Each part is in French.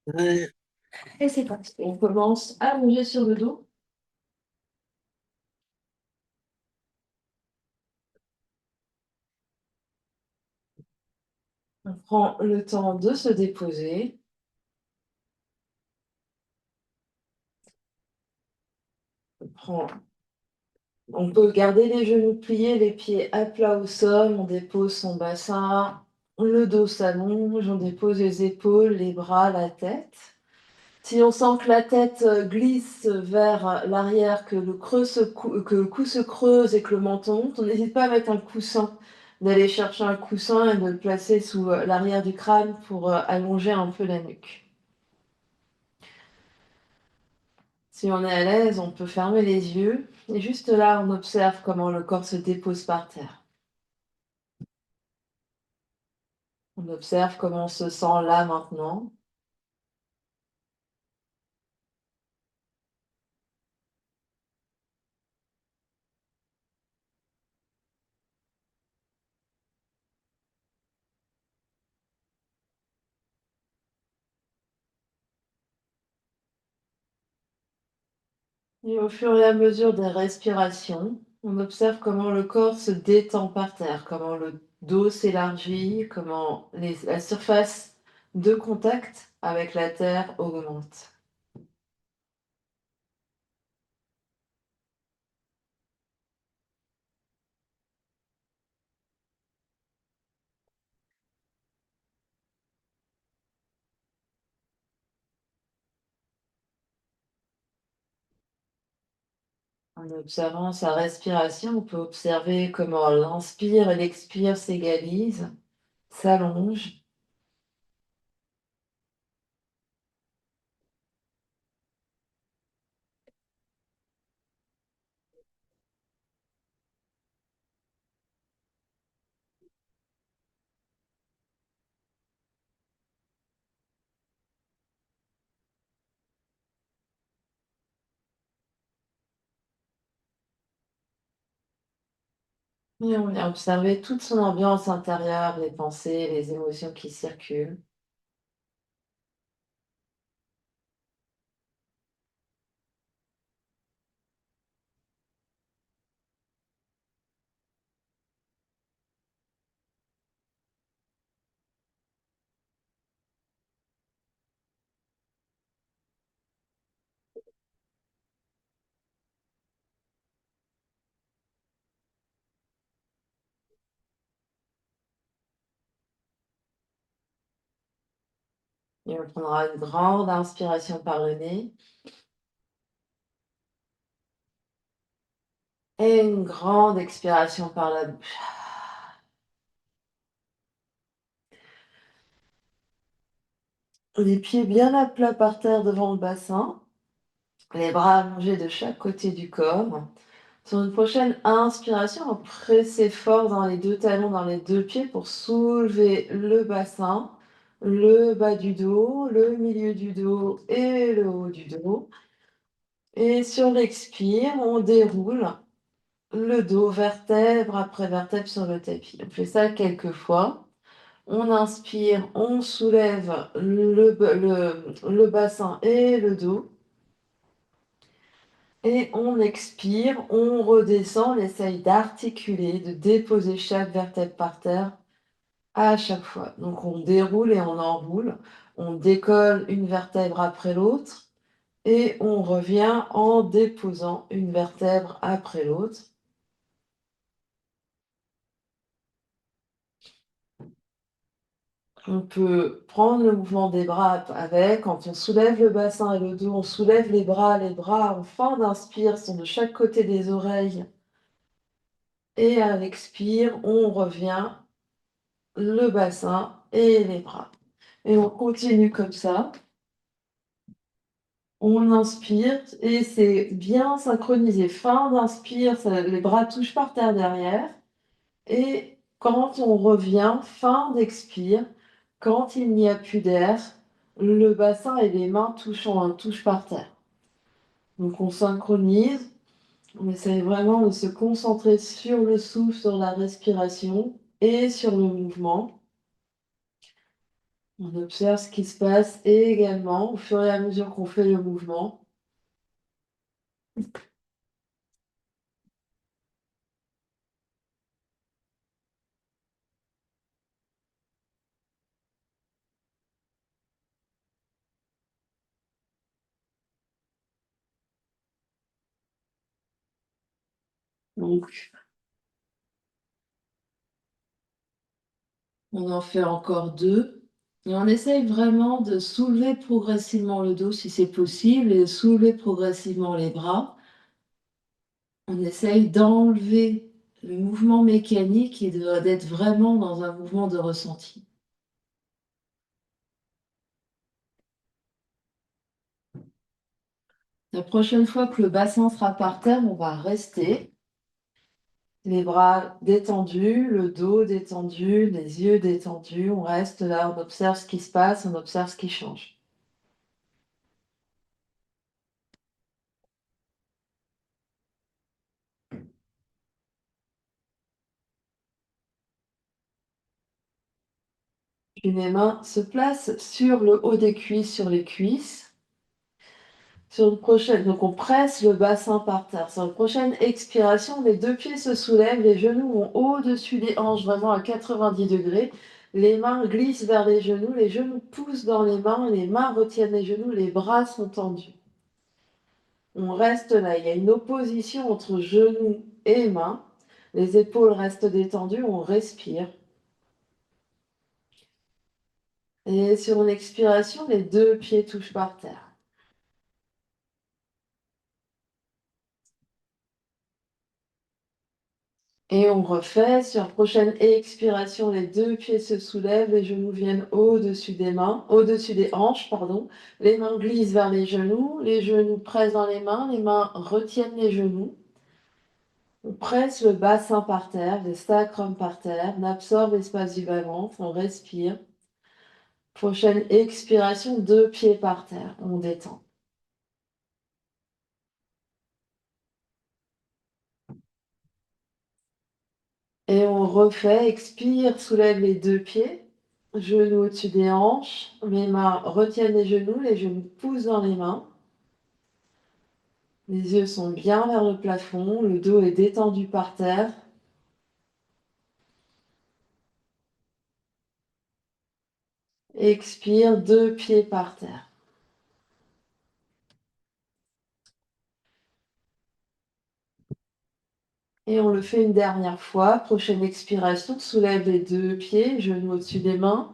Ouais. Et c'est parti. On commence allongé sur le dos. On prend le temps de se déposer. On peut garder les genoux pliés, les pieds à plat au sol. On dépose son bassin, le dos s'allonge, on dépose les épaules, les bras, la tête. Si on sent que la tête glisse vers l'arrière, que que le cou se creuse et que le menton monte, on n'hésite pas à mettre un coussin, d'aller chercher un coussin et de le placer sous l'arrière du crâne pour allonger un peu la nuque. Si on est à l'aise, on peut fermer les yeux et juste là, on observe comment le corps se dépose par terre. On observe comment on se sent là maintenant. Et au fur et à mesure des respirations, on observe comment le corps se détend par terre, comment le dos s'élargit, comment la surface de contact avec la terre augmente. En observant sa respiration, on peut observer comment l'inspire et l'expire s'égalisent, s'allongent. Et on vient observer toute son ambiance intérieure, les pensées, les émotions qui circulent. Et on prendra une grande inspiration par le nez et une grande expiration par la bouche. Les pieds bien à plat par terre devant le bassin, les bras allongés de chaque côté du corps. Sur une prochaine inspiration, on pressez fort dans les deux talons, dans les deux pieds pour soulever le bassin, le bas du dos, le milieu du dos et le haut du dos. Et sur l'expire, on déroule le dos vertèbre après vertèbre sur le tapis. On fait ça quelques fois. On inspire, on soulève le bassin et le dos. Et on expire, on redescend, on essaye d'articuler, de déposer chaque vertèbre par terre à chaque fois. Donc on déroule et on enroule, on décolle une vertèbre après l'autre et on revient en déposant une vertèbre après l'autre. On peut prendre le mouvement des bras avec, quand on soulève le bassin et le dos, on soulève les bras en fin d'inspire sont de chaque côté des oreilles et à l'expire, on revient le bassin et les bras. Et on continue comme ça. On inspire et c'est bien synchronisé. Fin d'inspire, les bras touchent par terre derrière. Et quand on revient, fin d'expire, quand il n'y a plus d'air, le bassin et les mains touchent par terre. Donc on synchronise, on essaye vraiment de se concentrer sur le souffle, sur la respiration et sur le mouvement. On observe ce qui se passe et également, au fur et à mesure qu'on fait le mouvement, donc on en fait encore 2 et on essaye vraiment de soulever progressivement le dos si c'est possible et de soulever progressivement les bras. On essaye d'enlever le mouvement mécanique et d'être vraiment dans un mouvement de ressenti. La prochaine fois que le bassin sera par terre, on va rester les bras détendus, le dos détendu, les yeux détendus. On reste là, on observe ce qui se passe, on observe ce qui change. Puis les mains se placent sur le haut des cuisses, sur les cuisses. Sur une prochaine, donc on presse le bassin par terre. Sur une prochaine expiration, les 2 pieds se soulèvent, les genoux vont au-dessus des hanches, vraiment à 90 degrés. Les mains glissent vers les genoux poussent dans les mains retiennent les genoux, les bras sont tendus. On reste là, il y a une opposition entre genoux et mains. Les épaules restent détendues, on respire. Et sur une expiration, les 2 pieds touchent par terre. Et on refait. Sur la prochaine expiration, les 2 pieds se soulèvent, les genoux viennent au-dessus des mains, au-dessus des hanches, pardon. Les mains glissent vers les genoux pressent dans les mains retiennent les genoux. On presse le bassin par terre, le sacrum par terre, on absorbe l'espace du bas-ventre, on respire. Prochaine expiration, 2 pieds par terre, on détend. Et on refait, expire, soulève les 2 pieds, genoux au-dessus des hanches, mes mains retiennent les genoux poussent dans les mains. Les yeux sont bien vers le plafond, le dos est détendu par terre. Expire, 2 pieds par terre. Et on le fait une dernière fois. Prochaine expiration, soulève les 2 pieds, genoux au-dessus des mains,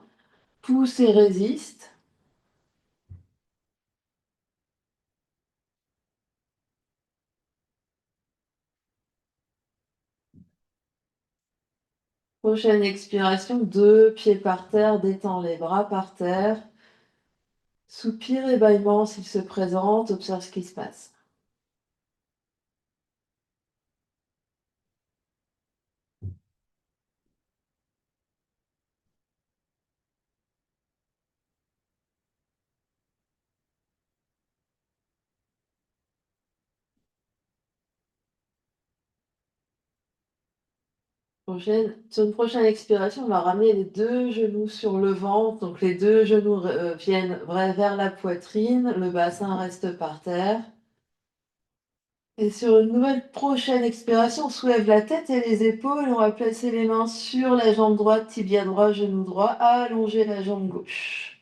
pousse et résiste. Prochaine expiration, 2 pieds par terre, détends les bras par terre. Soupir et bâillement s'il se présente, observe ce qui se passe. Sur une prochaine expiration, on va ramener les 2 genoux sur le ventre. Donc les 2 genoux viennent vers la poitrine, le bassin reste par terre. Et sur une nouvelle prochaine expiration, on soulève la tête et les épaules. On va placer les mains sur la jambe droite, tibia droit, genou droit, allonger la jambe gauche.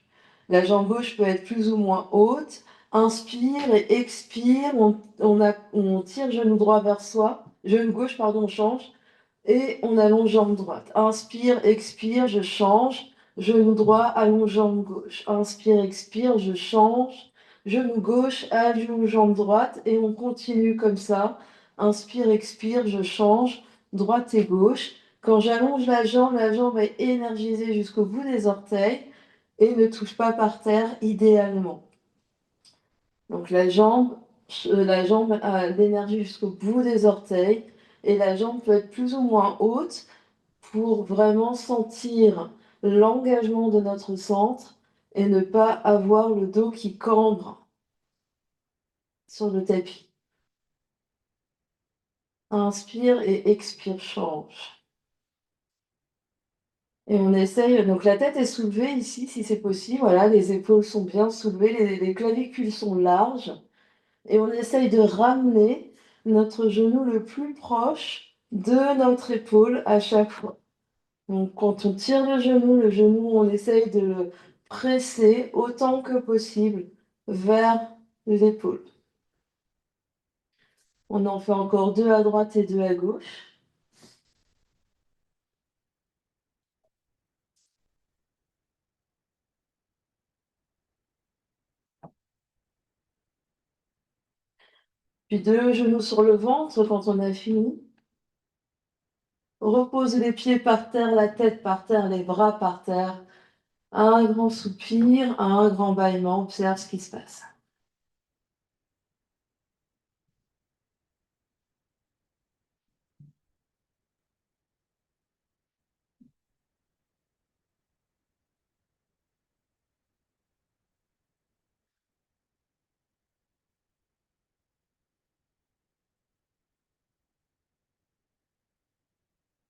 La jambe gauche peut être plus ou moins haute. Inspire et expire. On tire genou droit vers soi. Genou gauche, pardon, on change. Et on allonge jambe droite. Inspire, expire, je change. Genou droit, allonge jambe gauche. Inspire, expire, je change. Genou gauche, allonge jambe droite. Et on continue comme ça. Inspire, expire, je change. Droite et gauche. Quand j'allonge la jambe est énergisée jusqu'au bout des orteils et ne touche pas par terre idéalement. Donc la jambe a l'énergie jusqu'au bout des orteils et la jambe peut être plus ou moins haute pour vraiment sentir l'engagement de notre centre et ne pas avoir le dos qui cambre sur le tapis. Inspire et expire, change. Et on essaye, donc la tête est soulevée ici, si c'est possible. Voilà, les épaules sont bien soulevées, les clavicules sont larges. Et on essaye de ramener notre genou le plus proche de notre épaule à chaque fois. Donc quand on tire le genou, on essaye de le presser autant que possible vers l'épaule. On en fait encore 2 à droite et 2 à gauche. Puis 2 genoux sur le ventre quand on a fini. Repose les pieds par terre, la tête par terre, les bras par terre. Un grand soupir, un grand bâillement, observe ce qui se passe.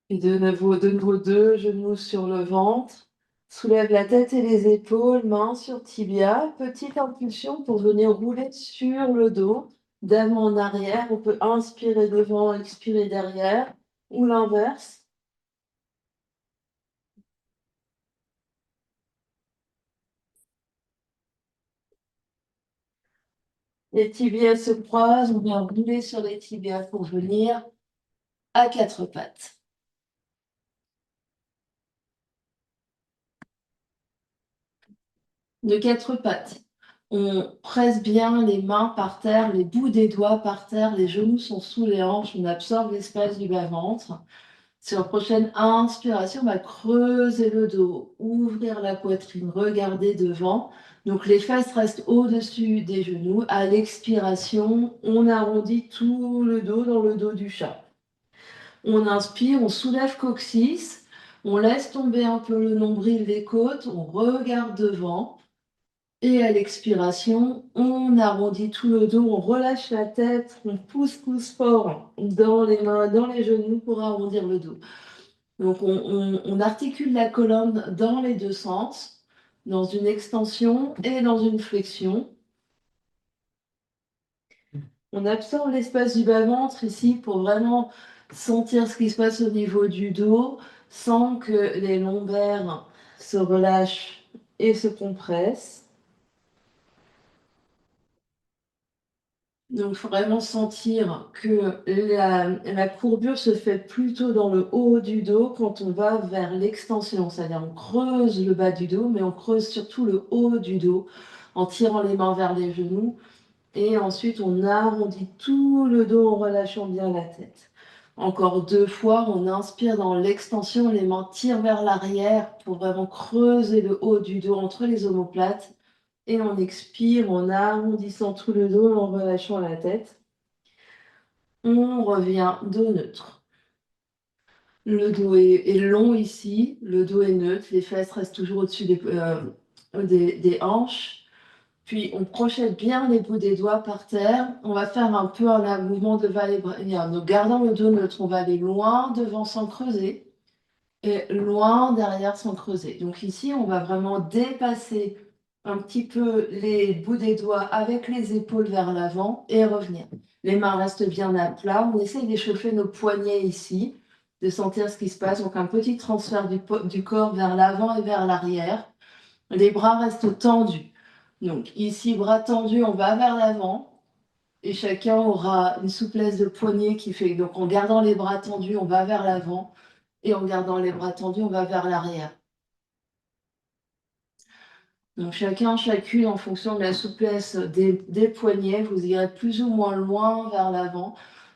Puis de nouveau 2 genoux sur le ventre. Soulève la tête et les épaules, mains sur tibia. Petite impulsion pour venir rouler sur le dos, d'avant en arrière. On peut inspirer devant, expirer derrière, ou l'inverse. Les tibias se croisent, on vient rouler sur les tibias pour venir à 4 pattes. De 4 pattes. On presse bien les mains par terre, les bouts des doigts par terre, les genoux sont sous les hanches, on absorbe l'espace du bas-ventre. Sur la prochaine inspiration, on va creuser le dos, ouvrir la poitrine, regarder devant. Donc les fesses restent au-dessus des genoux. À l'expiration, on arrondit tout le dos dans le dos du chat. On inspire, on soulève coccyx, on laisse tomber un peu le nombril, les côtes, on regarde devant. Et à l'expiration, on arrondit tout le dos, on relâche la tête, on pousse fort dans les mains, dans les genoux pour arrondir le dos. Donc on articule la colonne dans les 2 sens, dans une extension et dans une flexion. On absorbe l'espace du bas-ventre ici pour vraiment sentir ce qui se passe au niveau du dos sans que les lombaires se relâchent et se compressent. Donc, il faut vraiment sentir que la courbure se fait plutôt dans le haut du dos quand on va vers l'extension. C'est-à-dire, on creuse le bas du dos, mais on creuse surtout le haut du dos en tirant les mains vers les genoux. Et ensuite, on arrondit tout le dos en relâchant bien la tête. Encore 2 fois, on inspire dans l'extension, les mains tirent vers l'arrière pour vraiment creuser le haut du dos entre les omoplates. Et on expire en arrondissant tout le dos, en relâchant la tête. On revient dos neutre. Le dos est long ici, le dos est neutre, les fesses restent toujours au-dessus des hanches. Puis on projette bien les bouts des doigts par terre. On va faire un peu un mouvement de va-et-vient. Donc gardant le dos neutre, on va aller loin devant sans creuser et loin derrière sans creuser. Donc ici, on va vraiment dépasser un petit peu les bouts des doigts avec les épaules vers l'avant et revenir. Les mains restent bien à plat. On essaye d'échauffer nos poignets ici, de sentir ce qui se passe. Donc un petit transfert du corps vers l'avant et vers l'arrière. Les bras restent tendus. Donc ici, bras tendus, on va vers l'avant. Et chacun aura une souplesse de poignet qui fait, donc en gardant les bras tendus, on va vers l'avant. Et en gardant les bras tendus, on va vers l'arrière. Donc chacun, chacune, en fonction de la souplesse des poignets, vous irez plus ou moins loin vers l'avant,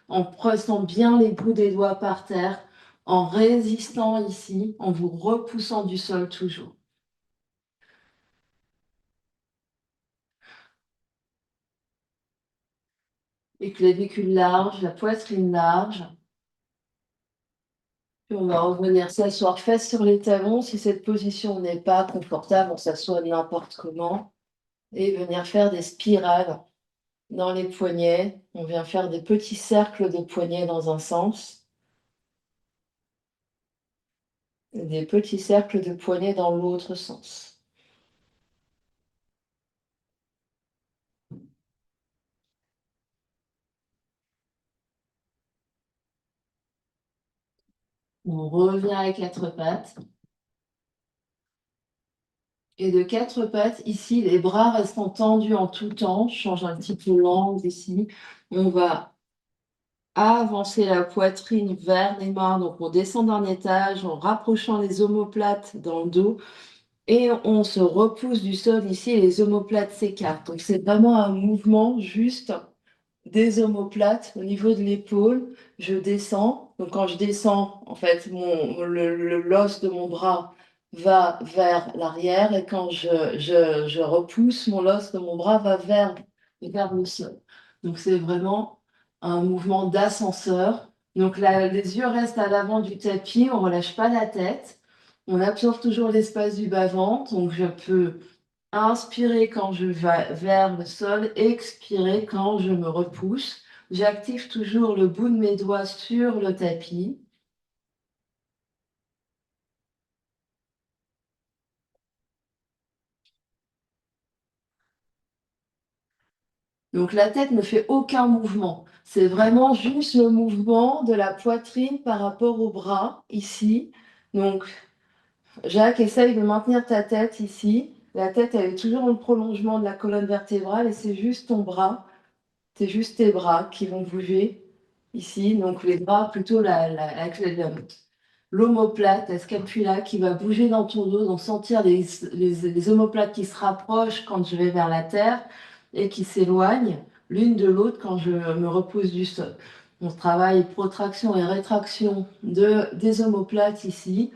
en pressant bien les bouts des doigts par terre, en résistant ici, en vous repoussant du sol toujours. Les clavicules larges, la poitrine large. Puis on va revenir s'asseoir face sur les talons. Si cette position n'est pas confortable, on s'assoit n'importe comment. Et venir faire des spirales dans les poignets. On vient faire des petits cercles de poignets dans un sens. des petits cercles de poignets dans l'autre sens. On revient à quatre pattes. Et de quatre pattes, ici, les bras restant tendus en tout temps. Je change un petit peu l'angle ici. On va avancer la poitrine vers les mains. Donc, on descend d'un étage en rapprochant les omoplates dans le dos. Et on se repousse du sol ici et les omoplates s'écartent. Donc, c'est vraiment un mouvement juste des omoplates au niveau de l'épaule. Je descends. Donc, quand je descends, en fait, l'os de mon bras va vers l'arrière et quand je repousse, mon os de mon bras va vers le sol. Donc, c'est vraiment un mouvement d'ascenseur. Donc, là, les yeux restent à l'avant du tapis, on ne relâche pas la tête. On absorbe toujours l'espace du bas-ventre. Donc, je peux inspirer quand je vais vers le sol, expirer quand je me repousse. J'active toujours le bout de mes doigts sur le tapis. Donc la tête ne fait aucun mouvement. C'est vraiment juste le mouvement de la poitrine par rapport au bras ici. Donc Jacques, essaye de maintenir ta tête ici. La tête, elle est toujours le prolongement de la colonne vertébrale et c'est juste ton bras. C'est juste tes bras qui vont bouger ici. Donc les bras, plutôt avec l'omoplate, la scapula qui va bouger dans ton dos. Donc sentir les omoplates qui se rapprochent quand je vais vers la terre et qui s'éloignent l'une de l'autre quand je me repose du sol. On travaille protraction et rétraction des omoplates ici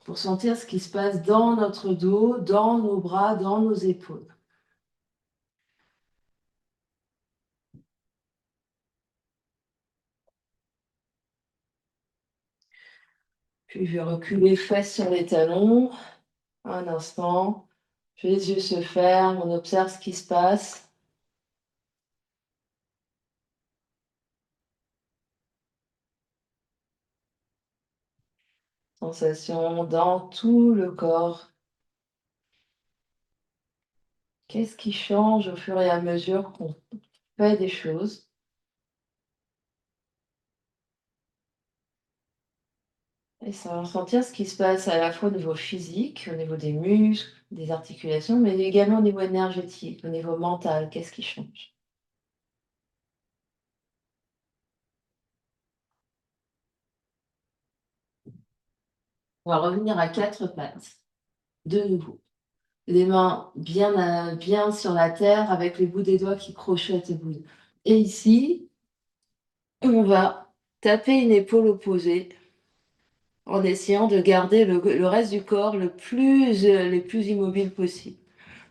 pour sentir ce qui se passe dans notre dos, dans nos bras, dans nos épaules. Puis je recule les fesses sur les talons. Un instant. Les yeux se ferment, on observe ce qui se passe. Sensation dans tout le corps. Qu'est-ce qui change au fur et à mesure qu'on fait des choses? Et ça va ressentir ce qui se passe à la fois au niveau physique, au niveau des muscles, des articulations, mais également au niveau énergétique, au niveau mental. Qu'est-ce qui change? On va revenir à quatre pattes. De nouveau. Les mains bien sur la terre avec les bouts des doigts qui crochetent et bougent. Et ici, on va taper une épaule opposée en essayant de garder le reste du corps les plus immobile possible.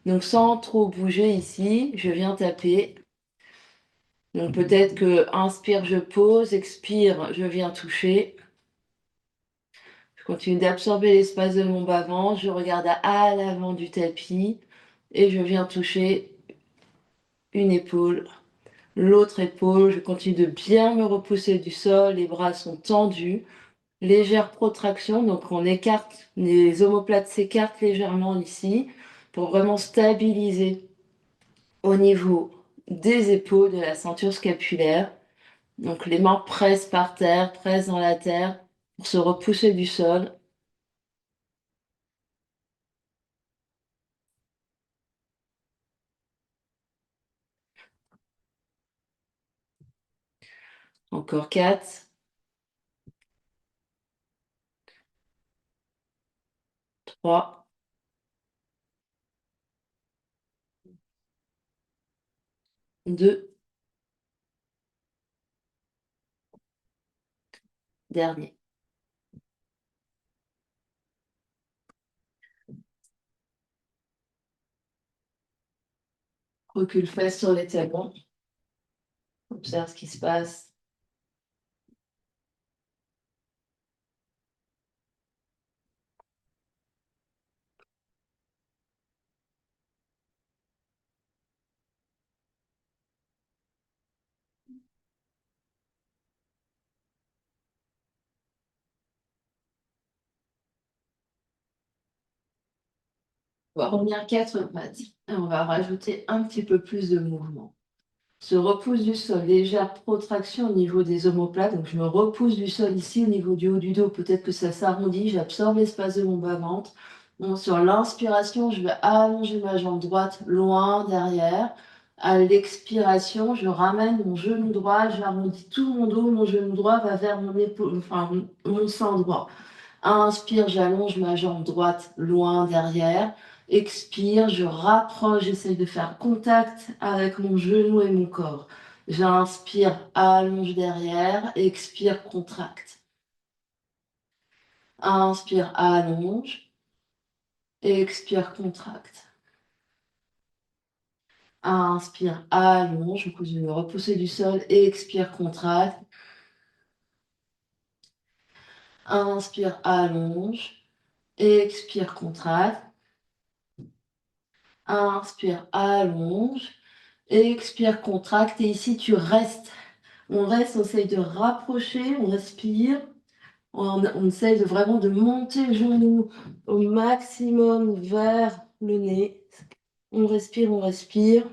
Donc sans trop bouger ici, je viens taper. Donc peut-être que inspire, je pose, expire, je viens toucher. Je continue d'absorber l'espace de mon bas-ventre, je regarde à l'avant du tapis et je viens toucher une épaule, l'autre épaule. Je continue de bien me repousser du sol, les bras sont tendus. Légère protraction, donc on écarte, les omoplates s'écartent légèrement ici pour vraiment stabiliser au niveau des épaules, de la ceinture scapulaire. Donc les mains pressent par terre, pressent dans la terre pour se repousser du sol. Encore 4, 3, 2, dernier. Recule fesses sur les talons. Observe ce qui se passe. On va revenir quatre pattes et on va rajouter un petit peu plus de mouvement. Se repousse du sol, légère protraction au niveau des omoplates. Donc je me repousse du sol ici au niveau du haut du dos. Peut-être que ça s'arrondit, j'absorbe l'espace de mon bas-ventre. Bon, sur l'inspiration, je vais allonger ma jambe droite loin derrière. À l'expiration, je ramène mon genou droit, j'arrondis tout mon dos, mon genou droit va vers mon épaule, enfin mon sein droit. Inspire, j'allonge ma jambe droite loin derrière. Expire, je rapproche, j'essaie de faire contact avec mon genou et mon corps. J'inspire, allonge derrière. Expire, contracte. Inspire, allonge. Expire, contracte. Inspire, allonge. Je vais me repousser du sol. Expire, contracte. Inspire, allonge. Expire, contracte. Inspire, allonge. Expire, contracte. Et ici, tu restes. On reste, on essaye de rapprocher, on respire. On essaye de vraiment de monter le genou au maximum vers le nez. On respire, on respire.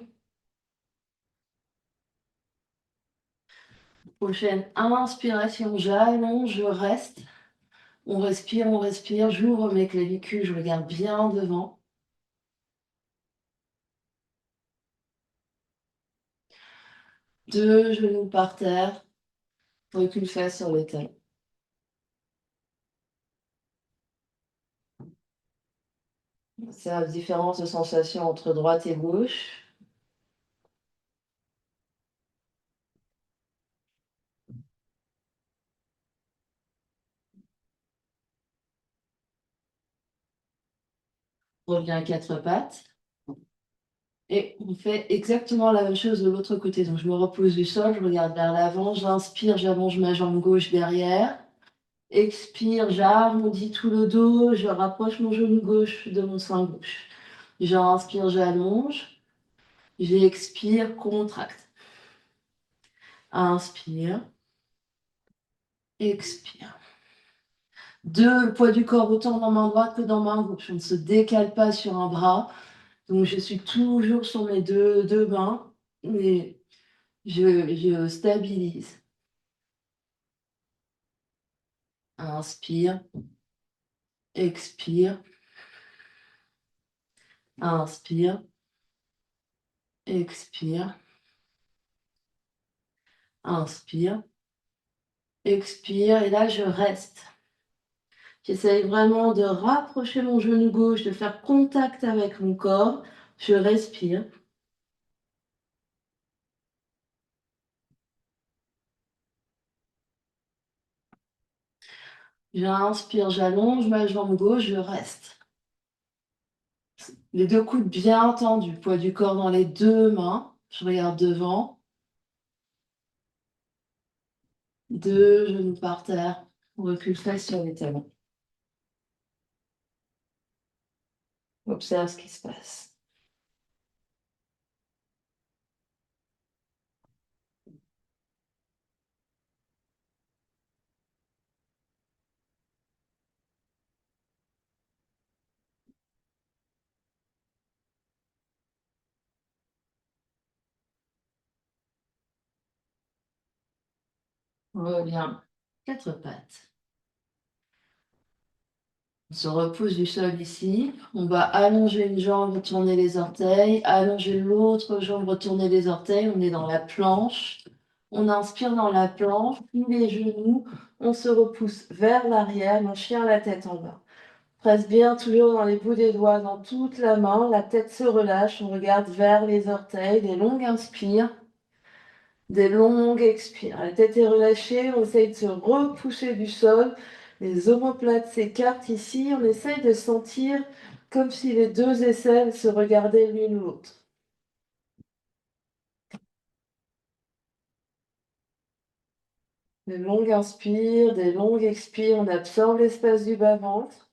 Prochaine inspiration, j'allonge, je reste. On respire. J'ouvre mes clavicules, je regarde bien devant. Deux genoux par terre, recule face sur les talons. C'est la différence de sensation entre droite et gauche. Reviens à quatre pattes. Et on fait exactement la même chose de l'autre côté. Donc je me repose du sol, je regarde vers l'avant, j'inspire, j'allonge ma jambe gauche derrière. Expire, j'arrondis tout le dos, je rapproche mon genou gauche de mon sein gauche. J'inspire, j'allonge. J'expire, contracte. Inspire, expire. Deux, le poids du corps autant dans main droite que dans main gauche. On ne se décale pas sur un bras. Donc je suis toujours sur mes deux mains, mais je stabilise. Inspire, expire, inspire, expire, inspire, expire. Et là, je reste. J'essaye vraiment de rapprocher mon genou gauche, de faire contact avec mon corps. Je respire. J'inspire, j'allonge ma jambe gauche, je reste. Les deux coudes bien tendus, poids du corps dans les deux mains. Je regarde devant. Deux genoux par terre. On recule face sur les talons. Observe ce qui se passe. On revient quatre pattes. On se repousse du sol ici. On va allonger une jambe, retourner les orteils. Allonger l'autre jambe, retourner les orteils. On est dans la planche. On inspire dans la planche, puis les genoux. On se repousse vers l'arrière. On chien la tête en bas. Presse bien toujours dans les bouts des doigts, dans toute la main. La tête se relâche. On regarde vers les orteils. Des longues inspires. Des longues expires. La tête est relâchée, on essaye de se repousser du sol. Les omoplates s'écartent ici. On essaye de sentir comme si les deux aisselles se regardaient l'une l'autre. Des longues inspires, des longues expires. On absorbe l'espace du bas-ventre.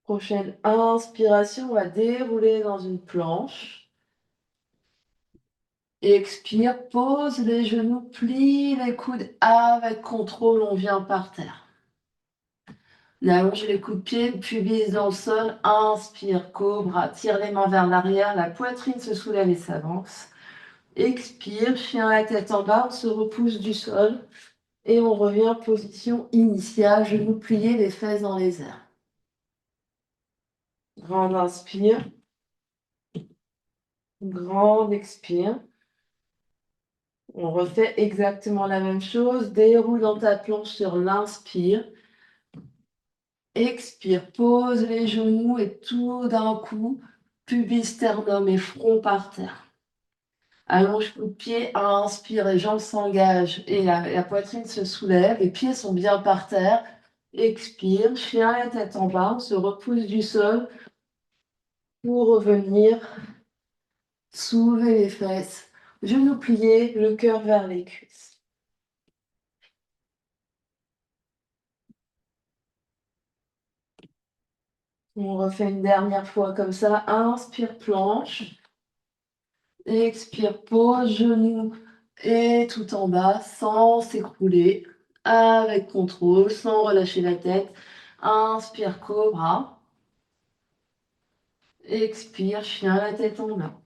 Prochaine inspiration, on va dérouler dans une planche. Expire, pose les genoux, plie les coudes avec contrôle, on vient par terre. Allonge les coups de pied, pubis dans le sol, inspire, cobra, tire les mains vers l'arrière, la poitrine se soulève et s'avance. Expire, chien à la tête en bas, on se repousse du sol et on revient position initiale, genoux pliés, les fesses dans les airs. Grande inspire, grande expire. On refait exactement la même chose, déroule dans ta planche sur l'inspire. Expire, pose les genoux et tout d'un coup, pubis, sternum et front par terre. Allonge coup de pied, inspire, les jambes s'engagent et la poitrine se soulève, les pieds sont bien par terre. Expire, chien la tête en bas, on se repousse du sol pour revenir, soulever les fesses, genoux pliés, le cœur vers les cuisses. On refait une dernière fois comme ça, inspire, planche. Expire, pose genoux et tout en bas sans s'écrouler, avec contrôle, sans relâcher la tête. Inspire, cobra. Expire, chien, la tête en bas.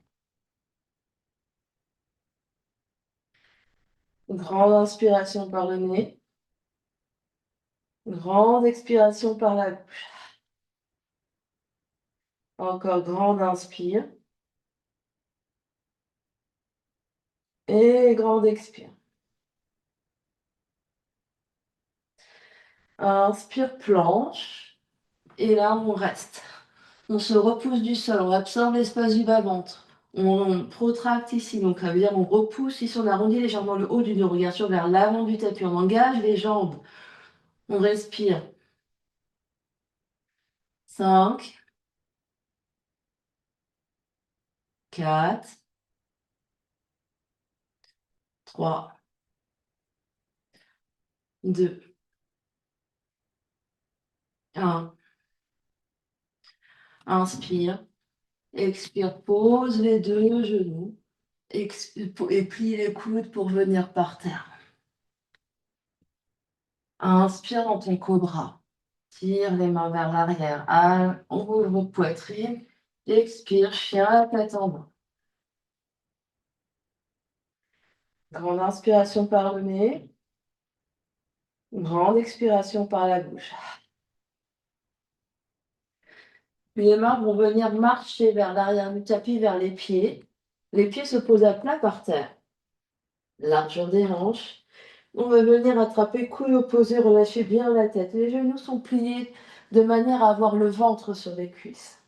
Grande inspiration par le nez. Grande expiration par la bouche. Encore grande inspire. Et grande expire. Inspire, planche. Et là, on reste. On se repousse du sol, on absorbe l'espace du bas-ventre. On protracte ici, donc ça veut dire on repousse ici, on arrondit les jambes dans le haut du dos, regard vers l'avant du tapis, on engage les jambes. On respire. 5, 4, 3, 2, 1. Inspire. Expire, pose les deux genoux. Et plie les coudes pour venir par terre. Inspire dans ton cobra. Tire les mains vers l'arrière. Ouvre poitrine. Expire, chien, la tête en bas. Grande inspiration par le nez. Grande expiration par la bouche. Puis les mains vont venir marcher vers l'arrière du tapis, vers les pieds. Les pieds se posent à plat par terre. Largeur des hanches. On va venir attraper coude opposé, relâcher bien la tête. Les genoux sont pliés de manière à avoir le ventre sur les cuisses.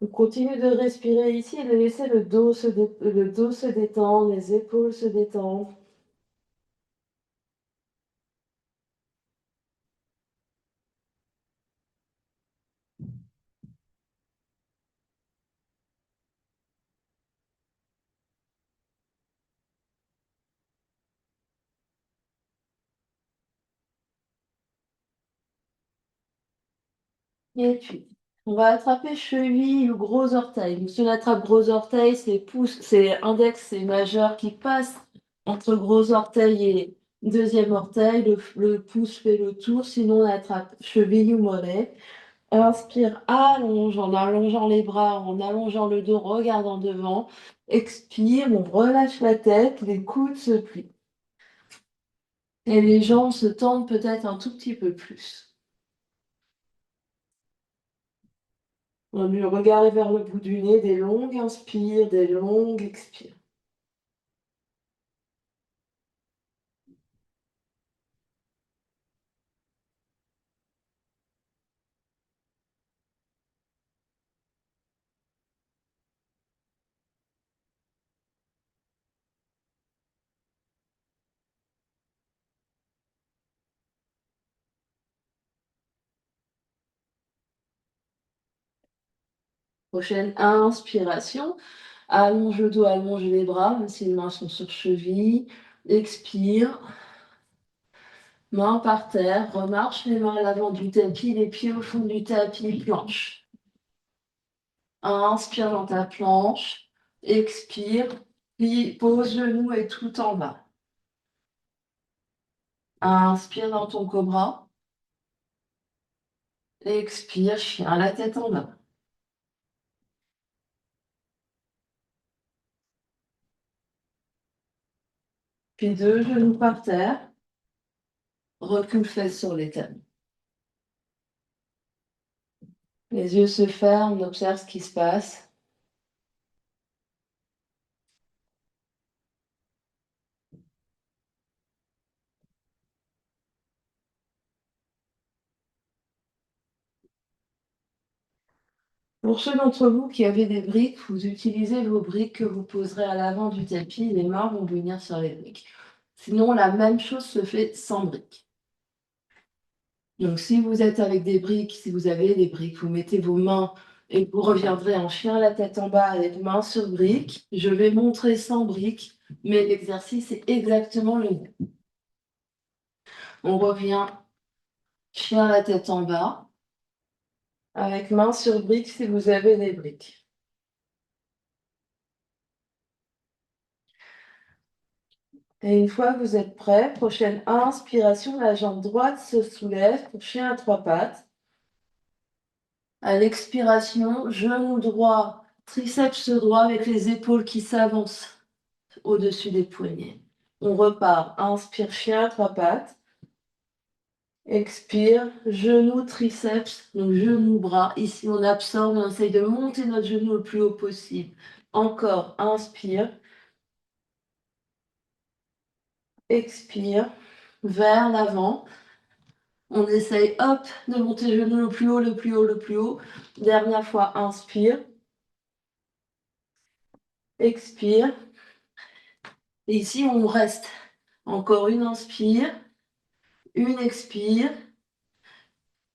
On continue de respirer ici et de laisser le dos se détendre, les épaules se détendre. Et puis, on va attraper cheville ou gros orteil. Si on attrape gros orteil, c'est pouce, c'est index et majeur qui passent entre gros orteil et deuxième orteil. Le pouce fait le tour. Sinon, on attrape cheville ou mollet. Inspire, allonge en allongeant les bras, en allongeant le dos, regardant devant. Expire, on relâche la tête, les coudes se plient. Et les jambes se tendent peut-être un tout petit peu plus. Le regard est vers le bout du nez, des longues inspires, des longues expires. Prochaine inspiration. Allonge le dos, allonge les bras, même si les mains sont sur cheville. Expire. Mains par terre, remarche les mains à l'avant du tapis, les pieds au fond du tapis, planche. Inspire dans ta planche. Expire. Plie, pose genou et tout en bas. Inspire dans ton cobra. Expire, chien, la tête en bas. Puis deux genoux par terre. Recule fesses sur les talons. Les yeux se ferment, on observe ce qui se passe. Pour ceux d'entre vous qui avez des briques, vous utilisez vos briques que vous poserez à l'avant du tapis. Les mains vont venir sur les briques. Sinon, la même chose se fait sans briques. Donc, si vous êtes avec des briques, si vous avez des briques, vous mettez vos mains et vous reviendrez en chien la tête en bas avec main sur briques. Je vais montrer sans briques, mais l'exercice est exactement le même. On revient chien la tête en bas avec main sur briques si vous avez des briques. Et une fois que vous êtes prêt, prochaine inspiration, la jambe droite se soulève pour chien à trois pattes. À l'expiration, genou droit, triceps droit avec les épaules qui s'avancent au-dessus des poignets. On repart. Inspire, chien à trois pattes. Expire, genou, triceps, donc genou, bras. Ici, on absorbe, on essaye de monter notre genou le plus haut possible. Encore, inspire. Expire, vers l'avant. On essaye, hop, de monter le genou le plus haut, le plus haut, le plus haut. Dernière fois, inspire. Expire. Et ici, on reste. Encore une inspire. Une expire.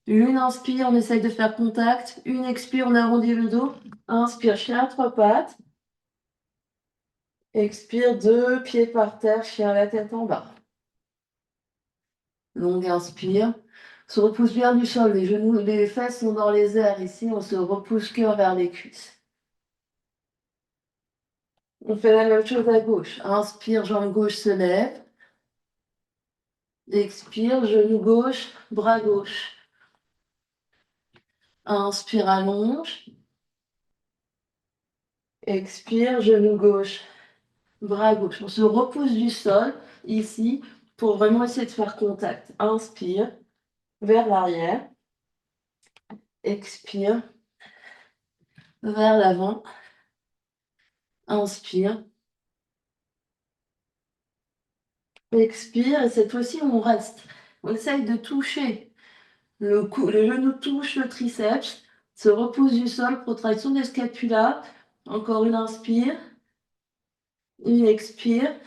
Une inspire, on essaye de faire contact. Une expire, on arrondit le dos. Inspire, chien à trois pattes. Expire, deux pieds par terre, chien à la tête en bas. Longue inspire. Se repousse bien du sol. Les genoux, les fesses sont dans les airs. Ici, on se repousse cœur vers les cuisses. On fait la même chose à gauche. Inspire, jambe gauche se lève. Expire, genou gauche, bras gauche. Inspire, allonge. Expire, genou gauche, bras gauche. On se repousse du sol ici pour vraiment essayer de faire contact. Inspire, vers l'arrière. Expire, vers l'avant. Inspire. Expire, et cette fois-ci, on reste. On essaye de toucher le genou touche le triceps, se repousse du sol, protraction des scapulas. Encore une inspire, une expire.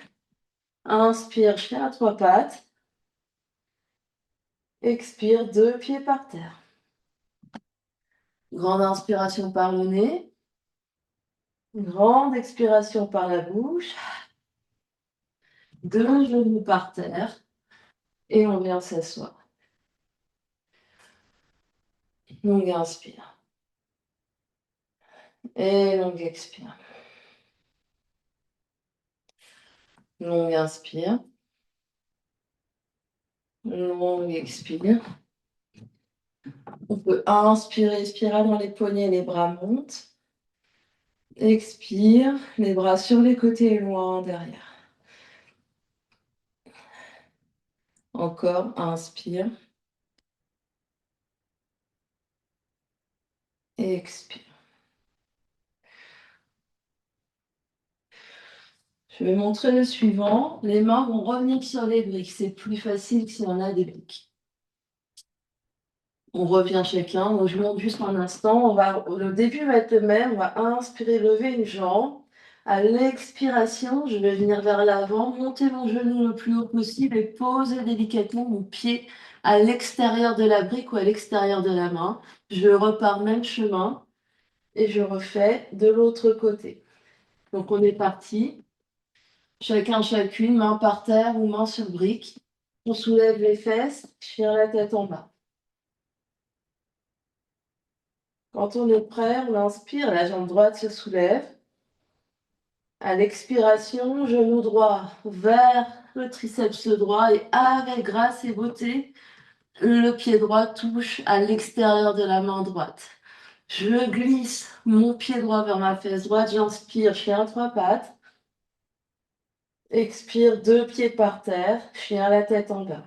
Inspire, chien à trois pattes. Expire, deux pieds par terre. Grande inspiration par le nez. Grande expiration par la bouche. Deux genoux par terre. Et on vient s'asseoir. Longue inspire. Et longue expire. Longue inspire. Longue expire. On peut inspirer, spirale dans les poignets, les bras montent. Expire, les bras sur les côtés et loin derrière. Encore, inspire. Et expire. Je vais montrer le suivant. Les mains vont revenir sur les briques. C'est plus facile si on a des briques. On revient chacun. Donc, je montre juste un instant. Le début va être le même. On va inspirer, lever une jambe. À l'expiration, je vais venir vers l'avant, monter mon genou le plus haut possible et poser délicatement mon pied à l'extérieur de la brique ou à l'extérieur de la main. Je repars même chemin et je refais de l'autre côté. Donc, on est parti. Chacun, chacune, main par terre ou main sur brique. On soulève les fesses, tire la tête en bas. Quand on est prêt, on inspire, la jambe droite se soulève. À l'expiration, genou droit vers le triceps droit et avec grâce et beauté, le pied droit touche à l'extérieur de la main droite. Je glisse mon pied droit vers ma fesse droite, j'inspire, chien à trois pattes. Expire, deux pieds par terre, chien la tête en bas.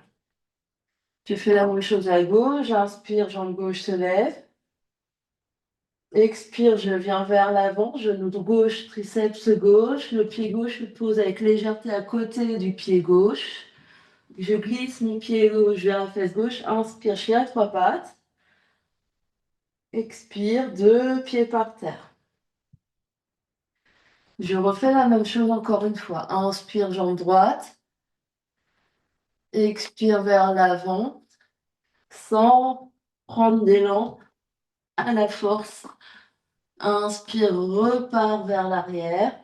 Je fais la même chose à gauche, j'inspire, jambe gauche se lève. Expire, je viens vers l'avant, genou gauche, triceps gauche, le pied gauche se pose avec légèreté à côté du pied gauche. Je glisse mon pied gauche vers la fesse gauche, inspire, chien à trois pattes. Expire, deux pieds par terre. Je refais la même chose encore une fois. Inspire, jambe droite. Expire vers l'avant, sans prendre d'élan, à la force. Inspire, repart vers l'arrière.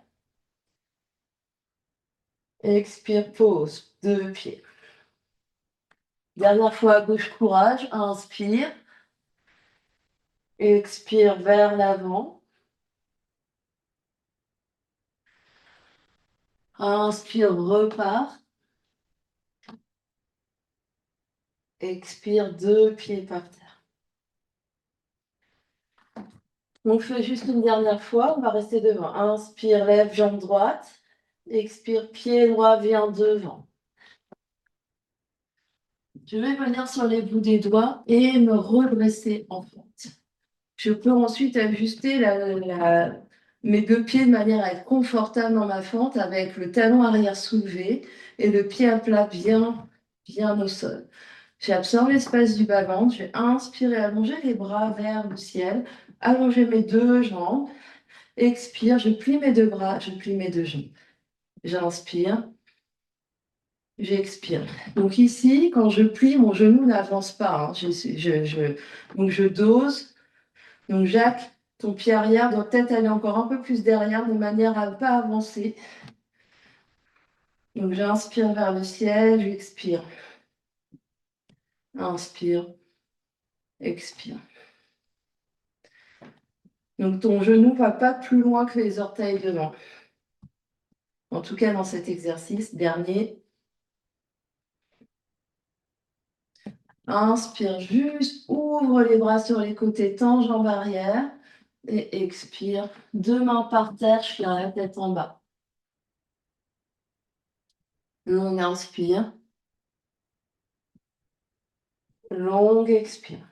Expire, pose, deux pieds. Dernière fois à gauche, courage. Inspire. Expire vers l'avant. Inspire, repart. Expire, deux pieds par terre. On fait juste une dernière fois, on va rester devant. Inspire, lève, jambe droite. Expire, pied droit vient devant. Je vais venir sur les bouts des doigts et me redresser en fente. Je peux ensuite ajuster mes deux pieds de manière à être confortable dans ma fente avec le talon arrière soulevé et le pied à plat bien au sol. J'absorbe l'espace du bas-ventre, je vais inspirer, allonger les bras vers le ciel, allonger mes deux jambes, expire, je plie mes deux bras, je plie mes deux jambes. J'inspire, j'expire. Donc ici, quand je plie, mon genou n'avance pas. Donc je dose. Donc Jacques, ton pied arrière doit peut-être aller encore un peu plus derrière de manière à ne pas avancer. Donc j'inspire vers le ciel, j'expire. Inspire, expire. Donc ton genou ne va pas plus loin que les orteils devant. En tout cas, dans cet exercice dernier. Inspire, juste ouvre les bras sur les côtés, tends jambes arrière. Et expire, deux mains par terre, je viens la tête en bas. Longue inspire. Longue expire.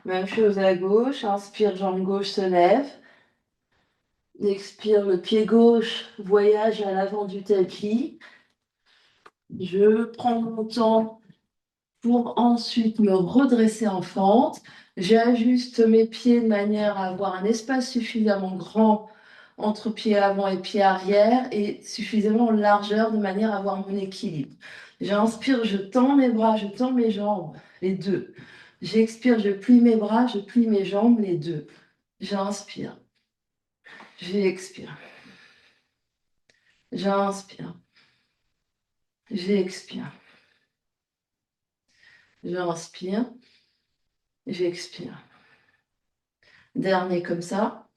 Même chose à gauche, inspire, jambe gauche se lève. Expire, le pied gauche voyage à l'avant du tapis. Je prends mon temps pour ensuite me redresser en fente. J'ajuste mes pieds de manière à avoir un espace suffisamment grand entre pied avant et pied arrière et suffisamment en largeur de manière à avoir mon équilibre. J'inspire, je tends mes bras, je tends mes jambes, les deux. J'expire, je plie mes bras, je plie mes jambes, les deux. J'inspire, j'expire. J'inspire, j'expire. J'inspire, j'expire. Dernier comme ça.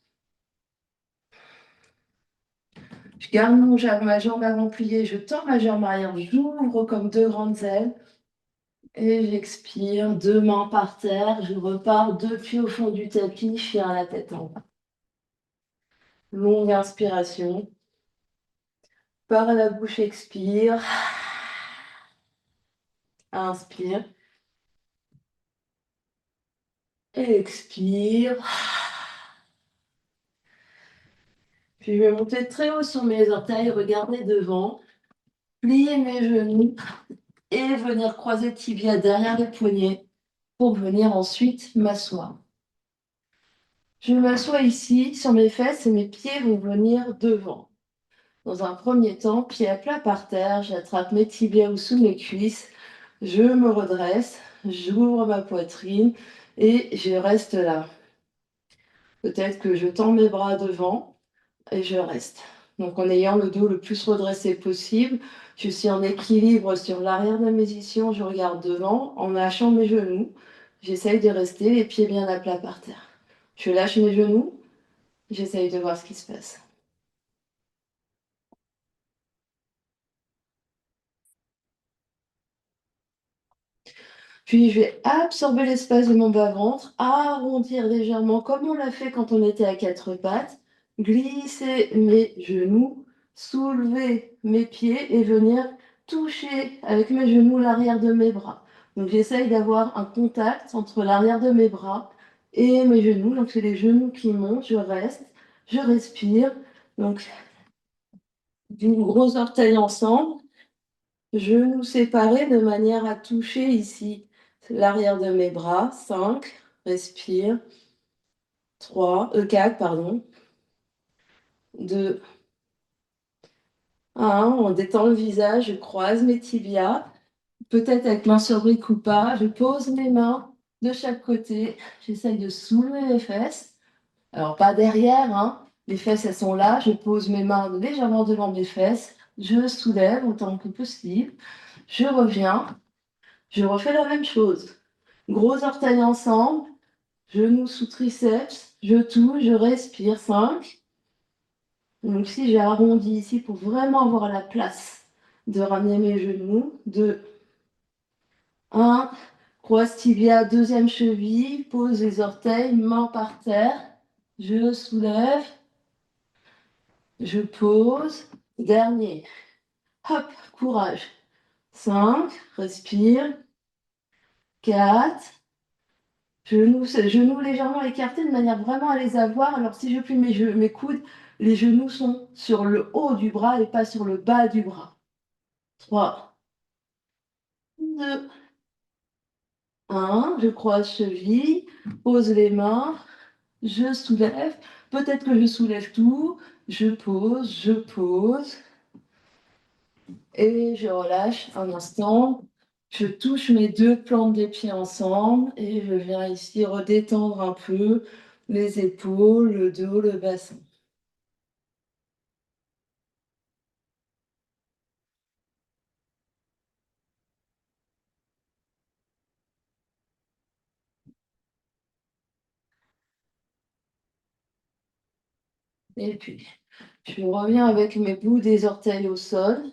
Je garde ma jambe avant pliée, je tends ma jambe arrière, j'ouvre comme deux grandes ailes. Et j'expire, deux mains par terre, je repars, deux pieds au fond du tapis, chien à la tête en bas. Longue inspiration. Par la bouche, expire. Inspire. Expire. Puis je vais monter très haut sur mes orteils, regarder devant, plier mes genoux et venir croiser tibia derrière les poignets pour venir ensuite m'asseoir. Je m'assois ici sur mes fesses et mes pieds vont venir devant. Dans un premier temps, pied à plat par terre, j'attrape mes tibias au-dessous de mes cuisses, je me redresse, j'ouvre ma poitrine et je reste là. Peut-être que je tends mes bras devant et je reste. Donc en ayant le dos le plus redressé possible, je suis en équilibre sur l'arrière de mes ischions, je regarde devant en lâchant mes genoux. J'essaye de rester les pieds bien à plat par terre. Je lâche mes genoux, j'essaye de voir ce qui se passe. Puis je vais absorber l'espace de mon bas-ventre, arrondir légèrement comme on l'a fait quand on était à quatre pattes, glisser mes genoux, soulever mes pieds et venir toucher avec mes genoux l'arrière de mes bras. Donc j'essaye d'avoir un contact entre l'arrière de mes bras et mes genoux. Donc c'est les genoux qui montent, je reste, je respire. Donc du gros orteil ensemble, genoux séparés de manière à toucher ici l'arrière de mes bras. 5, respire. 4, pardon. 2, 1, on détend le visage, je croise mes tibias, peut-être avec main sur brique ou pas. Je pose mes mains de chaque côté. J'essaye de soulever mes fesses. Alors, pas derrière, hein. Les fesses, elles sont là. Je pose mes mains légèrement devant mes fesses. Je soulève autant que possible. Je reviens. Je refais la même chose. Gros orteils ensemble. Genoux sous triceps. Je touche, je respire. 5. Donc ici, j'ai arrondi ici pour vraiment avoir la place de ramener mes genoux. 2, 1. Croise tibia, deuxième cheville. Pose les orteils, mains par terre. Je soulève. Je pose. Dernier. Hop, courage. 5, respire. 4, genoux légèrement écartés de manière vraiment à les avoir. Alors si je plie mes coudes, les genoux sont sur le haut du bras et pas sur le bas du bras. 3, 2, 1. Je croise cheville, pose les mains, je soulève. Peut-être que je soulève tout. Je pose. Et je relâche un instant. Je touche mes deux plantes des pieds ensemble et je viens ici redétendre un peu les épaules, le dos, le bassin. Et puis, je reviens avec mes bouts des orteils au sol.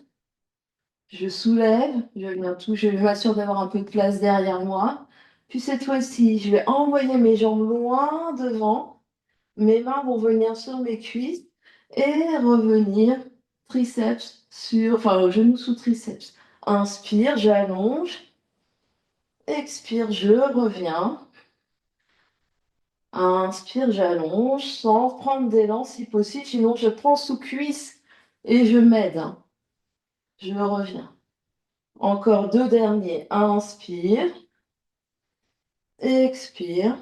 Je soulève, je viens toucher, je m'assure d'avoir un peu de place derrière moi. Puis cette fois-ci, je vais envoyer mes jambes loin devant. Mes mains vont venir sur mes cuisses et revenir triceps enfin, genou sous triceps. Inspire, j'allonge. Expire, je reviens. Inspire, j'allonge sans prendre d'élan si possible. Sinon, je prends sous cuisse et je m'aide. Je reviens. Encore deux derniers. Inspire. Expire.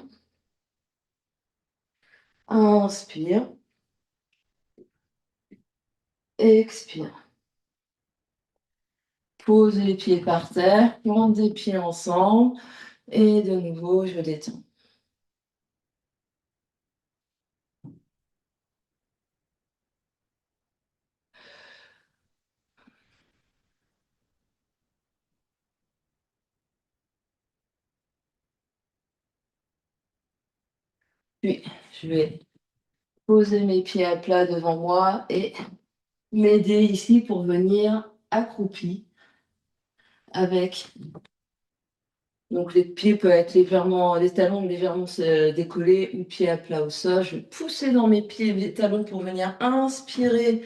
Inspire. Expire. Pose les pieds par terre, plante des pieds ensemble. Et de nouveau, je détends. Puis, je vais poser mes pieds à plat devant moi et m'aider ici pour venir accroupi avec. Donc, les pieds peuvent être légèrement, les talons légèrement décollés ou pieds à plat au sol. Je vais pousser dans mes pieds les talons pour venir inspirer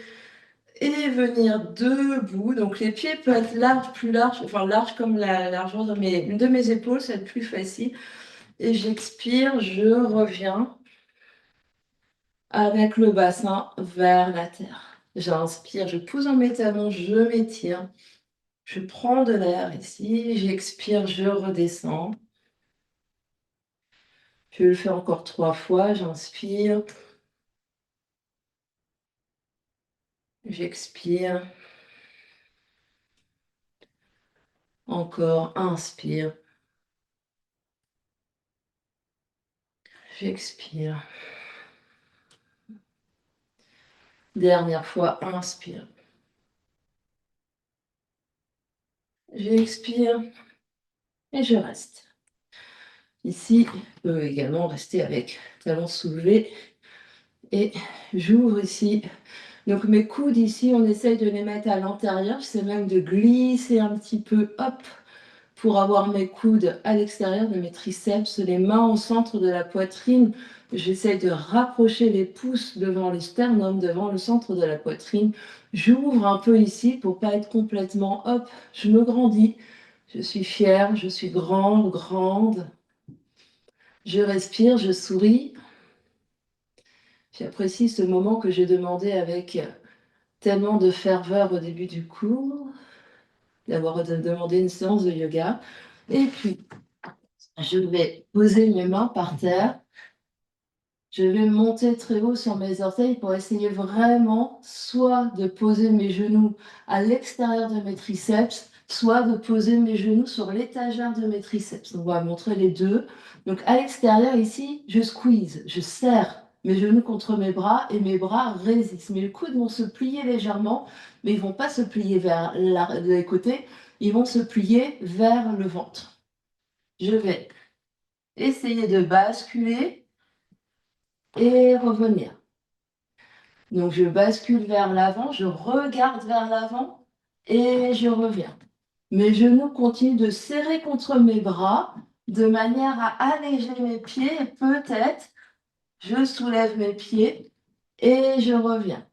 et venir debout. Donc, les pieds peuvent être larges, plus larges, enfin larges comme la largeur de mes épaules, ça va être plus facile. Et j'expire, je reviens avec le bassin vers la terre. J'inspire, je pousse dans mes talons, je m'étire. Je prends de l'air ici, j'expire, je redescends. Je le fais encore 3 fois, j'inspire. J'expire. Encore, inspire. J'expire. Dernière fois, inspire. J'expire et je reste. Ici, je peux également rester avec talons soulevés et j'ouvre ici. Donc mes coudes ici, on essaye de les mettre à l'intérieur. J'essaie même de glisser un petit peu, hop, pour avoir mes coudes à l'extérieur de mes triceps, les mains au centre de la poitrine. J'essaie de rapprocher les pouces devant le sternum, devant le centre de la poitrine. J'ouvre un peu ici pour pas être complètement, hop, je me grandis. Je suis fière, je suis grande, grande. Je respire, je souris. J'apprécie ce moment que j'ai demandé avec tellement de ferveur au début du cours, d'avoir demandé une séance de yoga. Et puis, je vais poser mes mains par terre. Je vais monter très haut sur mes orteils pour essayer vraiment soit de poser mes genoux à l'extérieur de mes triceps, soit de poser mes genoux sur l'étagère de mes triceps. On va montrer les deux. Donc à l'extérieur ici, je squeeze, je serre mes genoux contre mes bras et mes bras résistent. Mes coudes vont se plier légèrement, mais ils vont pas se plier vers les côtés, ils vont se plier vers le ventre. Je vais essayer de basculer et revenir. Donc je bascule vers l'avant, je regarde vers l'avant et je reviens. Mes genoux continuent de serrer contre mes bras de manière à alléger mes pieds et peut-être je soulève mes pieds et je reviens.